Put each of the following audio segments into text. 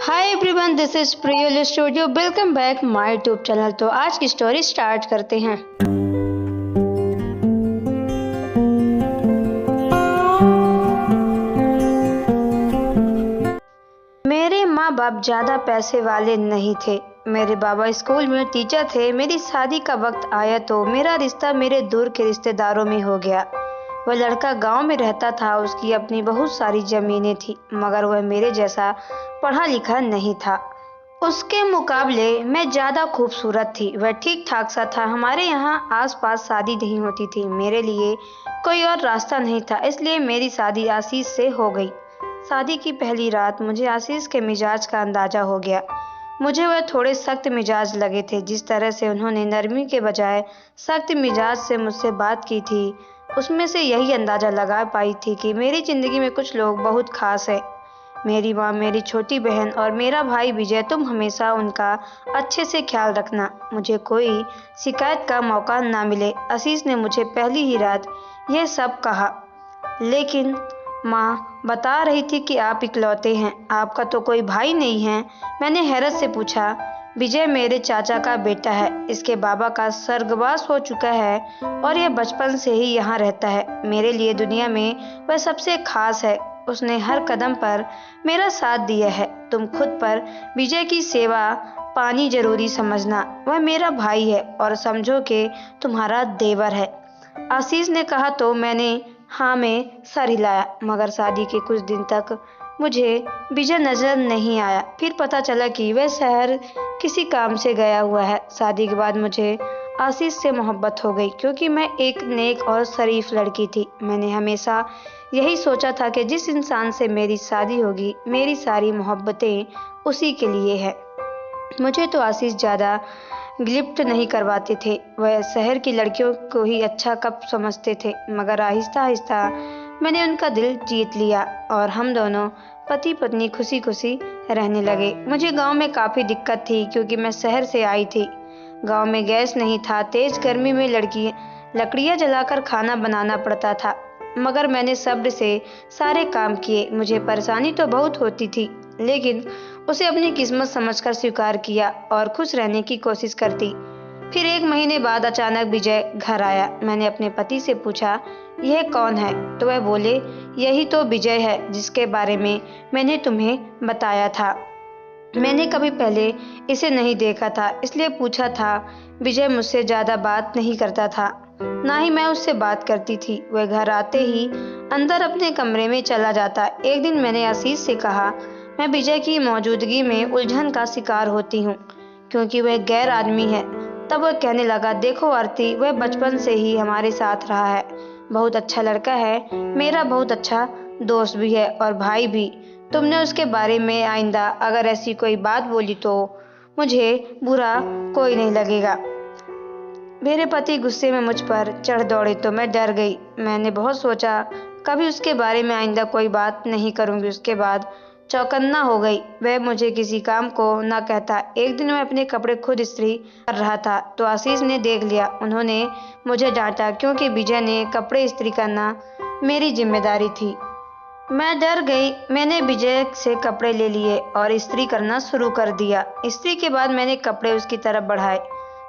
Hi everyone, this is Priyal studio. Welcome back my YouTube channel. तो आज की story start करते हैं। मेरे माँ बाप ज़्यादा पैसे वाले नहीं थे। मेरे बाबा स्कूल में टीचर थे। मेरी शादी का वक्त आया तो मेरा रिश्ता मेरे दूर के रिश्तेदारों में हो गया। वह लड़का गांव में रहता था। उसकी अपनी बहुत सारी ज़मीनें थी, मगर वह मेरे जैसा पढ़ा लिखा नहीं था। उसके मुकाबले मैं ज़्यादा खूबसूरत थी। वह ठीक ठाक सा था। हमारे यहाँ आसपास शादी नहीं होती थी। मेरे लिए कोई और रास्ता नहीं था, इसलिए मेरी शादी आशीष से हो गई। शादी की पहली रात मुझे आशीष के मिजाज का अंदाज़ा हो गया। मुझे वह थोड़े सख्त मिजाज लगे थे। जिस तरह से उन्होंने नरमी के बजाय सख्त मिजाज से मुझसे बात की थी, उसमें से यही अंदाज़ा लगा पाई थी कि मेरी ज़िंदगी में कुछ लोग बहुत खास हैं। मेरी माँ, मेरी छोटी बहन और मेरा भाई विजय। तुम हमेशा उनका अच्छे से ख्याल रखना, मुझे कोई शिकायत का मौका ना मिले। आशीष ने मुझे पहली ही रात यह सब कहा। लेकिन माँ बता रही थी कि आप इकलौते हैं, आपका तो कोई भाई नहीं है। मैंने हैरत से पूछा। विजय मेरे चाचा का बेटा है। इसके बाबा का स्वर्गवास हो चुका है और यह बचपन से ही यहाँ रहता है। मेरे लिए दुनिया में वह सबसे खास है। उसने हर कदम पर मेरा साथ दिया है। तुम खुद पर विजय की सेवा पानी जरूरी समझना। वह मेरा भाई है और समझो कि तुम्हारा देवर है। आशीष ने कहा तो मैंने हाँ में सर हिलाया। मगर शादी के कुछ दिन तक मुझे विजय नजर नहीं आया। फिर पता चला कि वह शहर किसी काम से गया हुआ है। शादी के बाद मुझे आशीष से मोहब्बत हो गई, क्योंकि मैं एक नेक और शरीफ लड़की थी। मैंने हमेशा यही सोचा था कि जिस इंसान से मेरी शादी होगी, मेरी सारी मोहब्बतें उसी के लिए है। मुझे तो आशीष ज़्यादा गिफ्ट नहीं करवाते थे। वह शहर की लड़कियों को ही अच्छा कप समझते थे। मगर आहिस्ता आहिस्ता मैंने उनका दिल जीत लिया और हम दोनों पति पत्नी खुशी खुशी रहने लगे। मुझे गांव में काफ़ी दिक्कत थी, क्योंकि मैं शहर से आई थी। गांव में गैस नहीं था। तेज गर्मी में लकड़ियाँ जलाकर खाना बनाना पड़ता था। मगर मैंने सब्र से सारे काम किए। मुझे परेशानी तो बहुत होती थी, लेकिन उसे अपनी किस्मत समझकर स्वीकार किया और खुश रहने की कोशिश करती। फिर 1 महीने बाद अचानक विजय घर आया। मैंने अपने पति से पूछा, यह कौन है? तो वह बोले, यही तो विजय है जिसके बारे में मैंने तुम्हें बताया था। मैंने कभी पहले इसे नहीं देखा था, इसलिए पूछा था। विजय मुझसे ज़्यादा बात नहीं करता था, ना ही मैं उससे बात करती थी। वह घर आते ही अंदर अपने कमरे में चला जाता। एक दिन मैंने आशीष से कहा, मैं विजय की मौजूदगी में उलझन का शिकार होती हूँ, क्योंकि वह गैर आदमी है। तब वह कहने लगा, देखो आरती, वह बचपन से ही हमारे साथ रहा है। बहुत अच्छा लड़का है, मेरा बहुत अच्छा दोस्त भी है और भाई भी। तुमने उसके बारे में आइंदा अगर ऐसी कोई बात बोली तो मुझे बुरा कोई नहीं लगेगा। मेरे पति गुस्से में मुझ पर चढ़ दौड़े तो मैं डर गई। मैंने बहुत सोचा, कभी उसके बारे में आइंदा कोई बात नहीं करूंगी। उसके बाद चौकन्ना हो गई। वह मुझे किसी काम को न कहता। एक दिन मैं अपने कपड़े खुद इस्त्री कर रहा था तो आशीष ने देख लिया। उन्होंने मुझे डांटा, क्योंकि विजय ने कपड़े इस्त्री करना मेरी जिम्मेदारी थी। मैं डर गई। मैंने विजय से कपड़े ले लिए और इस्त्री करना शुरू कर दिया। इस्त्री के बाद मैंने कपड़े उसकी तरफ बढ़ाए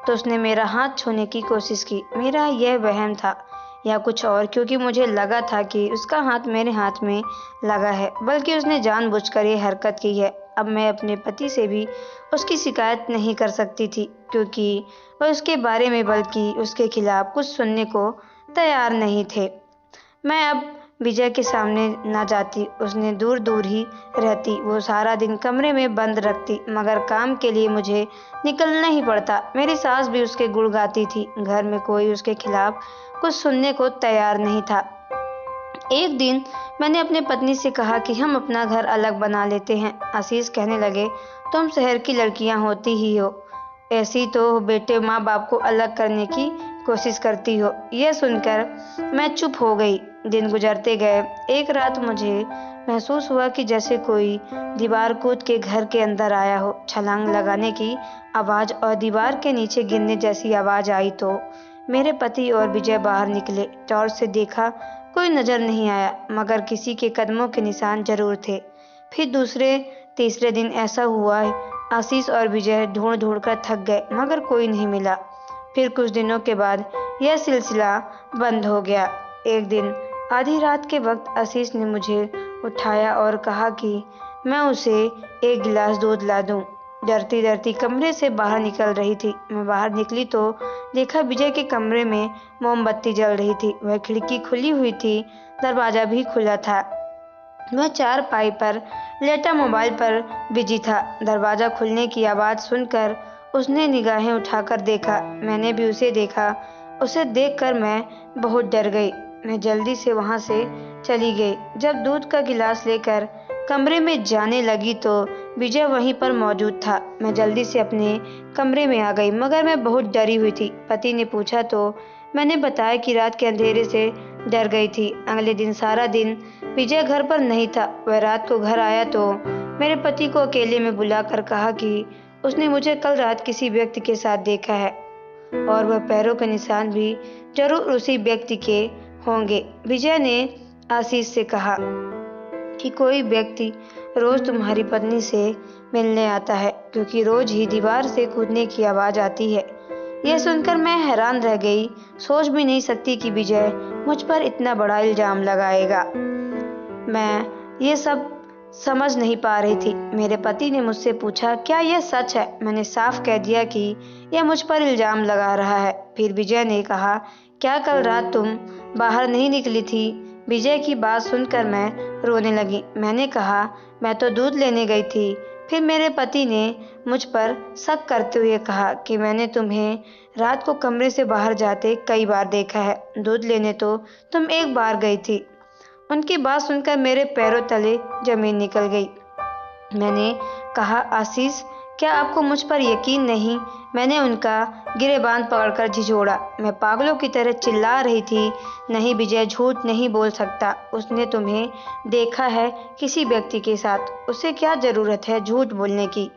तो उसने मेरा हाथ छूने की कोशिश की। मेरा यह वहम था या कुछ और, क्योंकि मुझे लगा था कि उसका हाथ मेरे हाथ में लगा है, बल्कि उसने जानबूझकर ये हरकत की है। अब मैं अपने पति से भी उसकी शिकायत नहीं कर सकती थी, क्योंकि वह उसके बारे में बल्कि उसके खिलाफ कुछ सुनने को तैयार नहीं थे। मैं अब विजय के सामने न जाती। उसने दूर दूर ही रहती। वो सारा दिन कमरे में बंद रखती, मगर काम के लिए मुझे निकलना ही पड़ता। मेरी सास भी उसके गुण गाती थी। घर में कोई उसके खिलाफ कुछ सुनने को तैयार नहीं था। एक दिन मैंने अपने पत्नी से कहा कि हम अपना घर अलग बना लेते हैं। आशीष कहने लगे, तुम शहर की लड़कियां होती ही हो, ऐसी तो बेटे माँ बाप को अलग करने की कोशिश करती हो। यह सुनकर मैं चुप हो गई। दिन गुजरते गए। एक रात मुझे महसूस हुआ कि जैसे कोई दीवार कूद के घर के अंदर आया हो। छलांग लगाने की आवाज़ और दीवार के नीचे गिरने जैसी आवाज़ आई तो मेरे पति और विजय बाहर निकले। टॉर्च से देखा, कोई नजर नहीं आया, मगर किसी के कदमों के निशान जरूर थे। फिर दूसरे तीसरे दिन ऐसा हुआ है, आशीष और विजय ढूंढ ढूंढ कर थक गए मगर कोई नहीं मिला। फिर कुछ दिनों के बाद यह सिलसिला बंद हो गया। एक दिन आधी रात के वक्त आशीष ने मुझे उठाया और कहा कि मैं उसे एक गिलास दूध ला दूं। डरती डरती कमरे से बाहर निकल रही थी। मैं बाहर निकली तो देखा विजय के कमरे में मोमबत्ती जल रही थी। वह खिड़की खुली हुई थी, दरवाजा भी खुला था। वह चारपाई पर लेटा मोबाइल पर बिजी था। दरवाजा खुलने की आवाज़ सुनकर उसने निगाहें उठाकर देखा। मैंने भी उसे देखा। उसे देखकर मैं बहुत डर गई। मैं जल्दी से वहाँ से चली गई। जब दूध का गिलास लेकर कमरे में जाने लगी तो विजय वहीं पर मौजूद था। मैं जल्दी से अपने कमरे में आ गई मगर मैं बहुत डरी हुई थी। पति ने पूछा तो मैंने बताया कि रात के अंधेरे से डर गई थी। अगले दिन सारा दिन विजय घर पर नहीं था। वह रात को घर आया तो मेरे पति को अकेले में बुलाकर कहा कि उसने मुझे कल रात किसी व्यक्ति के साथ देखा है और वह पैरों के निशान भी जरूर उसी व्यक्ति के होंगे। विजय ने आशीष से कहा कि कोई व्यक्ति रोज तुम्हारी पत्नी से मिलने आता है क्योंकि रोज ही दीवार से कूदने की आवाज आती है। यह सुनकर मैं हैरान रह गई। सोच भी नहीं सकती कि विजय मुझ पर इतना बड़ा इल्जाम लगाएगा। मैं ये सब समझ नहीं पा रही थी। मेरे पति ने मुझसे पूछा, क्या यह सच है? मैंने साफ कह दिया कि यह मुझ पर इल्जाम लगा रहा है। फिर विजय ने कहा, क्या कल रात तुम बाहर नहीं निकली थी? विजय की बात सुनकर मैं रोने लगी। मैंने कहा, मैं तो दूध लेने गई थी। फिर मेरे पति ने मुझ पर शक करते हुए कहा कि मैंने तुम्हें रात को कमरे से बाहर जाते कई बार देखा है। दूध लेने तो तुम एक बार गई थी। उनकी बात सुनकर मेरे पैरों तले जमीन निकल गई। मैंने कहा, आशीष, क्या आपको मुझ पर यकीन नहीं? मैंने उनका गिरेबान पकड़कर झिझोड़ा। मैं पागलों की तरह चिल्ला रही थी, नहीं विजय झूठ नहीं बोल सकता। उसने तुम्हें देखा है किसी व्यक्ति के साथ। उसे क्या जरूरत है झूठ बोलने की?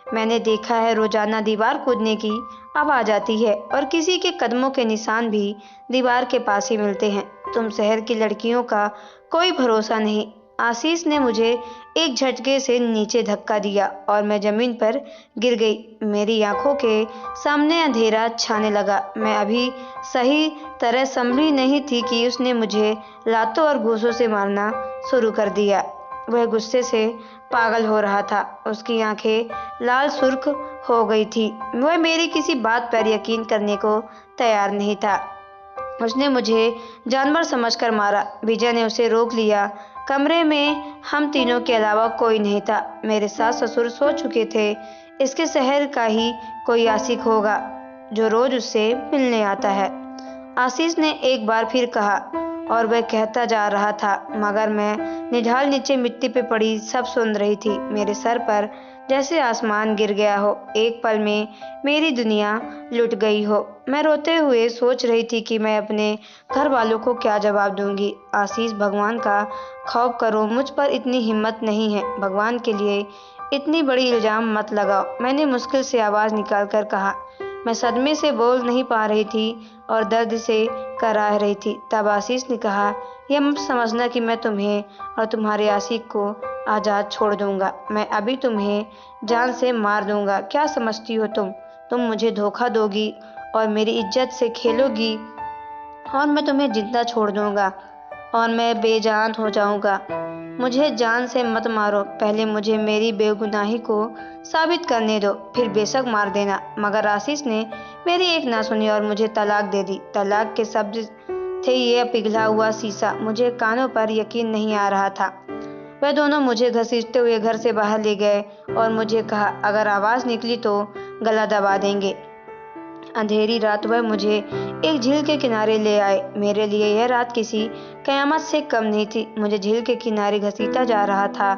मैंने देखा है रोजाना दीवार कूदने की आवाज आती है और किसी के कदमों के निशान भी दीवार के पास ही मिलते हैं। तुम शहर की लड़कियों का कोई भरोसा नहीं। आशीष ने मुझे एक झटके से नीचे धक्का दिया और मैं जमीन पर गिर गई। मेरी आंखों के सामने अंधेरा छाने लगा। मैं अभी सही तरह संभली नहीं थी कि उसने मुझे लातों और घूंसों से मारना शुरू कर दिया। वह गुस्से से पागल हो रहा था। उसकी आंखें लाल सुर्ख हो गई थी। वह मेरी किसी बात पर यकीन करने को तैयार नहीं था। उसने मुझे जानवर समझकर मारा। विजय ने उसे रोक लिया। कमरे में हम तीनों के अलावा कोई नहीं था। मेरे सास ससुर सो चुके थे। इसके शहर का ही कोई आशिक होगा जो रोज उससे मिलने आता है। आशीष ने एक बार फिर कहा और वह कहता जा रहा था मगर मैं निढाल नीचे मिट्टी पे पड़ी सब सुन रही थी। मेरे सर पर जैसे आसमान गिर गया हो। एक पल में मेरी दुनिया लुट गई हो। मैं रोते हुए सोच रही थी कि मैं अपने घर वालों को क्या जवाब दूंगी। आशीष, भगवान का खौफ करो, मुझ पर इतनी हिम्मत नहीं है। भगवान के लिए इतनी बड़ी इल्जाम मत लगाओ। मैंने मुश्किल से आवाज़ निकालकर कहा। मैं सदमे से बोल नहीं पा रही थी और दर्द से कराह रही थी। तब आशीष ने कहा, यह मत समझना कि मैं तुम्हें और तुम्हारे आशिक को आज़ाद छोड़ दूंगा। मैं अभी तुम्हें जान से मार दूंगा। क्या समझती हो तुम मुझे धोखा दोगी और मेरी इज्जत से खेलोगी और मैं तुम्हें जिंदा छोड़ दूंगा और मैं बेजान हो जाऊंगा। मुझे जान से मत मारो। पहले मुझे मेरी बेगुनाही को साबित करने दो, फिर बेशक मार देना। मगर आशीष ने मेरी एक ना सुनी और मुझे तलाक दे दी। तलाक के शब्द थे ये पिघला हुआ शीशा। मुझे कानों पर यकीन नहीं आ रहा था। वह दोनों मुझे घसीटते हुए घर से बाहर ले गए और मुझे कहा, अगर आवाज़ निकली तो गला दबा देंगे। अंधेरी रात वह मुझे एक झील के किनारे ले आए। मेरे लिए यह रात किसी कयामत से कम नहीं थी। मुझे झील के किनारे घसीटा जा रहा था।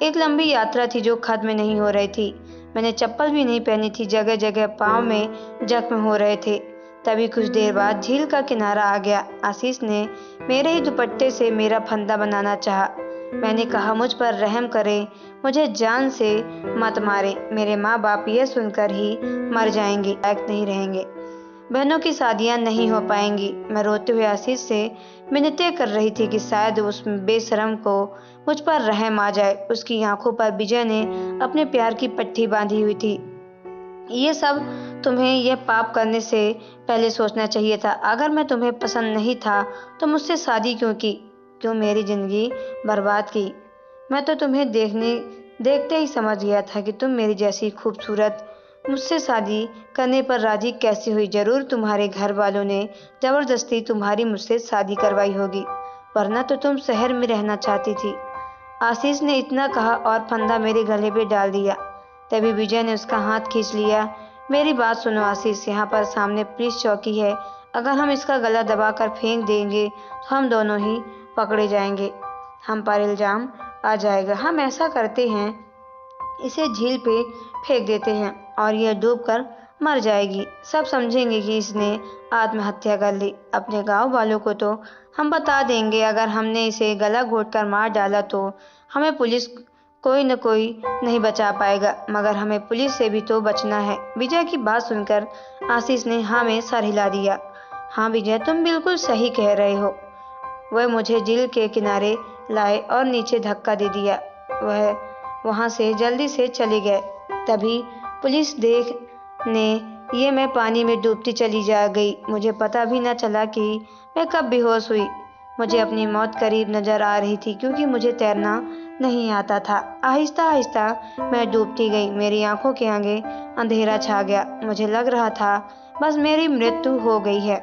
एक लंबी यात्रा थी जो खत्म नहीं हो रही थी। मैंने चप्पल भी नहीं पहनी थी। जगह जगह पाँव में जख्म हो रहे थे। तभी कुछ देर बाद झील का किनारा आ गया। आशीष ने मेरे ही दुपट्टे से मेरा फंदा बनाना चाहा। मैंने कहा, मुझ पर रहम करे, मुझे जान से मत मारे। मेरे माँ बाप यह सुनकर ही मर जाएंगे, लायक नहीं रहेंगे। बहनों की शादियां नहीं हो पाएंगी। मैं रोते हुए आशीष से मिन्नतें कर रही थी कि शायद उस बेशरम को मुझ पर रहम आ जाए। उसकी आंखों पर विजय ने अपने प्यार की पट्टी बांधी हुई थी। ये सब तुम्हें यह पाप करने से पहले सोचना चाहिए था। अगर मैं तुम्हें पसंद नहीं था तो मुझसे शादी क्यों की? क्यों मेरी जिंदगी बर्बाद की? मैं तो तुम्हें देखते ही समझ गया था कि तुम मेरी जैसी खूबसूरत मुझसे शादी करने पर राजी कैसी हुई। जरूर तुम्हारे घर वालों ने जबरदस्ती तुम्हारी मुझसे शादी करवाई होगी, वरना तो तुम शहर में रहना चाहती थी। आशीष ने इतना कहा और फंदा मेरे गले पे डाल दिया। तभी विजय ने उसका हाथ खींच लिया। मेरी बात सुनो आशीष, यहाँ पर सामने पुलिस चौकी है। अगर हम इसका गला दबाकर फेंक देंगे तो हम दोनों ही पकड़े जाएंगे, हम पर इल्जाम आ जाएगा। हम ऐसा करते हैं, इसे झील पे फेंक देते हैं और यह डूबकर मर जाएगी। सब समझेंगे कि इसने आत्महत्या कर ली। अपने गांव वालों को तो हम बता देंगे। अगर हमने इसे गला घोंटकर मार डाला तो हमें पुलिस कोई न कोई नहीं बचा पाएगा, मगर हमें पुलिस से भी तो बचना है। विजय की बात सुनकर आशीष ने हाँ में सर हिला दिया। हाँ विजय, तुम बिल्कुल सही कह रहे हो। वह मुझे झील के किनारे लाए और नीचे धक्का दे दिया। वह वहां से जल्दी से चले गए। तभी पुलिस देखने ये मैं पानी में डूबती चली जा गई। मुझे पता भी न चला कि मैं कब बेहोश हुई। मुझे अपनी मौत करीब नजर आ रही थी क्योंकि मुझे तैरना नहीं आता था। आहिस्ता आहिस्ता मैं डूबती गई। मेरी आंखों के आगे अंधेरा छा गया। मुझे लग रहा था बस मेरी मृत्यु हो गई है।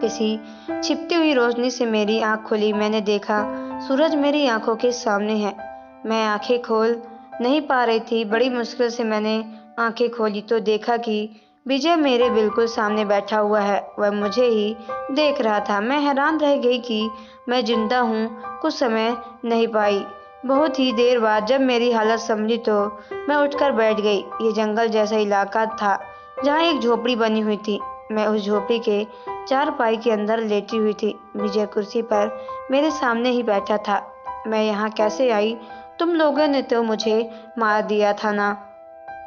किसी छिपती हुई रोशनी से मेरी आंख खुली। मैंने देखा सूरज मेरी आंखों के सामने है। मैं आंखें खोल नहीं पा रही थी। बड़ी मुश्किल से मैंने आंखें खोली तो देखा कि विजय मेरे बिल्कुल सामने बैठा हुआ है। वह मुझे ही देख रहा था। मैं हैरान रह गई कि मैं जिंदा हूँ। कुछ समय नहीं पाई। बहुत ही देर बाद जब मेरी हालत संभली तो मैं उठकर बैठ गई। ये जंगल जैसा इलाका था जहाँ एक झोपड़ी बनी हुई थी। मैं उस झोपड़ी के चारपाई के अंदर लेटी हुई थी। विजय कुर्सी पर मेरे सामने ही बैठा था। मैं यहाँ कैसे आई? तुम लोगों ने तो मुझे मार दिया था ना,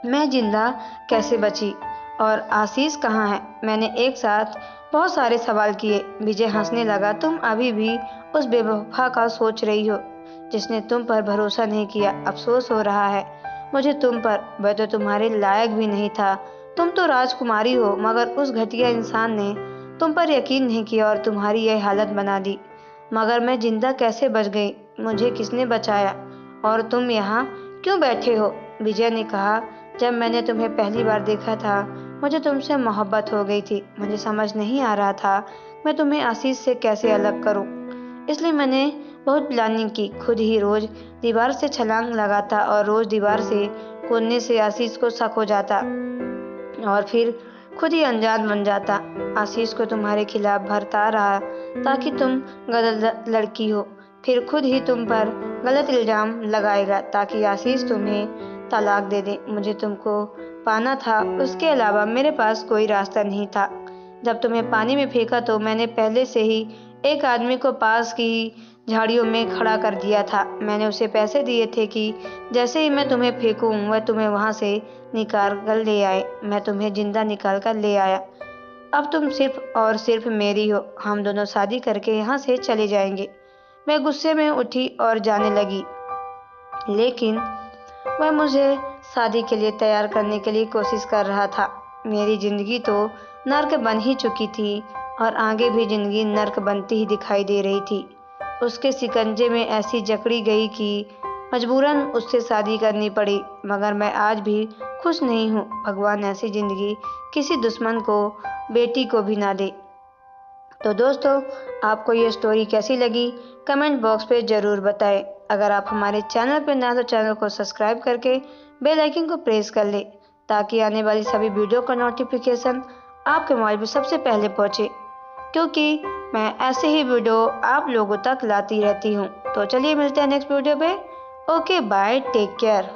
मैं जिंदा कैसे बची? और आशीष कहाँ है? मैंने एक साथ बहुत सारे सवाल किए। विजय हंसने लगा। तुम अभी भी उस बेवफा का सोच रही हो जिसने तुम पर भरोसा नहीं किया। अफसोस हो रहा है मुझे तुम पर। वह तो तुम्हारे लायक भी नहीं था। तुम तो राजकुमारी हो, मगर उस घटिया इंसान ने तुम पर यकीन नहीं किया और तुम्हारी यह हालत बना दी। मगर मैं जिंदा कैसे बच गई? मुझे किसने बचाया? और तुम यहाँ क्यों बैठे हो? विजय ने कहा, जब मैंने तुम्हें पहली बार देखा था मुझे तुमसे मोहब्बत हो गई थी। मुझे समझ नहीं आ रहा था मैं तुम्हें आशीष से कैसे अलग करूं। इसलिए मैंने बहुत प्लानिंग की। खुद ही रोज दीवार से छलांग लगाता और रोज दीवार से कूदने से आशीष को शक हो जाता और फिर खुद ही अनजान बन जाता। आशीष को तुम्हारे खिलाफ भरता रहा ताकि तुम गलत लड़की हो। फिर खुद ही तुम पर गलत इल्जाम लगाएगा ताकि आशीष तुम्हें तलाक दे दे। मुझे तुमको पाना था, उसके अलावा मेरे पास कोई रास्ता नहीं था। जब तुम्हें पानी में फेंका तो मैंने पहले से ही एक आदमी को पास की झाड़ियों में खड़ा कर दिया था। मैंने उसे पैसे दिए थे कि जैसे ही मैं तुम्हें फेंकूं वह तुम्हें वहां से निकाल कर ले आए। मैं तुम्हें जिंदा निकाल कर ले आया। अब तुम सिर्फ और सिर्फ मेरी हो। हम दोनों शादी करके यहाँ से चले जाएंगे। मैं गुस्से में उठी और जाने लगी, लेकिन वह मुझे शादी के लिए तैयार करने के लिए कोशिश कर रहा था। मेरी जिंदगी तो नर्क बन ही चुकी थी और आगे भी जिंदगी नर्क बनती ही दिखाई दे रही थी। उसके शिकंजे में ऐसी जकड़ी गई कि मजबूरन उससे शादी करनी पड़ी। मगर मैं आज भी खुश नहीं हूँ। भगवान ऐसी जिंदगी किसी दुश्मन को, बेटी को भी ना दे। तो दोस्तों, आपको ये स्टोरी कैसी लगी कमेंट बॉक्स पे ज़रूर बताएं। अगर आप हमारे चैनल पर नए तो चैनल को सब्सक्राइब करके बेल आइकन को प्रेस कर लें ताकि आने वाली सभी वीडियो का नोटिफिकेशन आपके मोबाइल पर सबसे पहले पहुंचे, क्योंकि मैं ऐसे ही वीडियो आप लोगों तक लाती रहती हूँ। तो चलिए मिलते हैं नेक्स्ट वीडियो पे। Okay bye, take care.